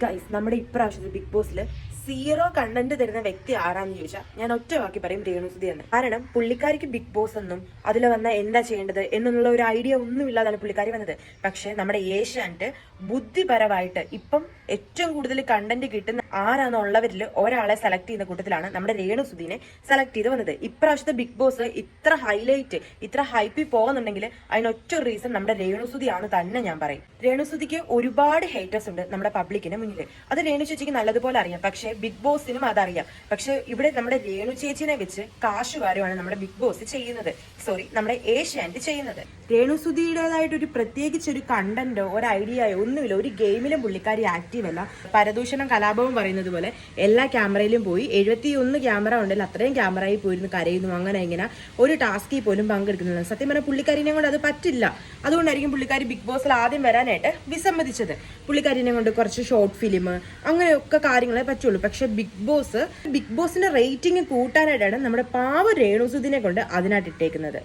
Guys, നമ്മുടെ ഇപ്രാവശ്യത്തെ big ബോസിൽ 0 കണ്ടന്റ് തരുന്ന വ്യക്തി ആരാന്ന് ചോദിച്ചാൽ ഞാൻ ഒറ്റ വാക്കി പറയും രേണുസുതി എന്ന്. കാരണം പുള്ളിക്കാരിക്ക് ബിഗ് ബോസ് എന്നും അതിൽ വന്ന എന്താ ചെയ്യേണ്ടത് എന്നുള്ള ഒരു ഐഡിയ ഒന്നുമില്ലാതാണ് പുള്ളിക്കാരി വന്നത്. പക്ഷെ നമ്മുടെ ഏഷ്യാനെറ്റ് ബുദ്ധിപരമായിട്ട് ഇപ്പം ഏറ്റവും കൂടുതൽ കണ്ടന്റ് കിട്ടുന്ന ആരാന്നുള്ളവരിൽ ഒരാളെ സെലക്ട് ചെയ്യുന്ന കൂട്ടത്തിലാണ് നമ്മുടെ രേണുസുതിനെ സെലക്ട് ചെയ്ത് വന്നത്. ഇപ്രാവശ്യത്തെ ബിഗ് ബോസ് ഇത്ര ഹൈലൈറ്റ്, ഇത്ര ഹൈപ്പിൽ പോകുന്നുണ്ടെങ്കിൽ അതിനൊറ്റ റീസൺ നമ്മുടെ രേണുസുതിയാണ് തന്നെ ഞാൻ പറയും. രേണുസുതിക്ക് ഒരുപാട് ഹേറ്റേഴ്സ് ഉണ്ട് നമ്മുടെ പബ്ലിക്കിന് മുന്നിൽ. അത് രേണു ചേച്ചിക്ക് നല്ലതുപോലെ അറിയാം. പക്ഷെ ബിഗ് ബോസിനും അതറിയാം. പക്ഷെ ഇവിടെ നമ്മുടെ രേണു ചേച്ചിനെ വെച്ച് കാശുകാരുമാണ് നമ്മുടെ ബിഗ് ബോസ് ചെയ്യുന്നത്, നമ്മുടെ ഏഷ്യാനെറ്റ് ചെയ്യുന്നത്. രേണുസുതിയുടേതായിട്ട് ഒരു പ്രത്യേകിച്ച് ഒരു കണ്ടന്റോ ഒരു ഐഡിയയോ ഒന്നുമില്ല. ഒരു ഗെയിമിലും പുള്ളിക്കാരി ആക്റ്റീവ് അല്ല. പരദൂഷണം കലാപവും പറയുന്നത് പോലെ എല്ലാ ക്യാമറയിലും പോയി 71 ക്യാമറ ഉണ്ടല്ലോ അത്രയും ക്യാമറയിൽ പോയിരുന്നു കരയുന്നു. അങ്ങനെ ഇങ്ങനെ ഒരു ടാസ്കിൽ പോലും പങ്കെടുക്കുന്നില്ല. സത്യം പറഞ്ഞാൽ പുള്ളിക്കാരിനെ കൊണ്ട് അത് പറ്റില്ല. അതുകൊണ്ടായിരിക്കും പുള്ളിക്കാരി ബിഗ് ബോസിൽ ആദ്യം വരാനായിട്ട് വിസമ്മതിച്ചത്. പുള്ളിക്കാരിനെ കൊണ്ട് കുറച്ച് ഷോർട്ട് ഫിലിം അങ്ങനെയൊക്കെ കാര്യങ്ങളെ പറ്റുള്ളൂ. പക്ഷെ ബിഗ് ബോസിന്റെ റേറ്റിംഗ് കൂട്ടാനായിട്ടാണ് നമ്മുടെ പാവ രേണുസുതിനെ കൊണ്ട് അതിനായിട്ട് ഇട്ടേക്കുന്നത്.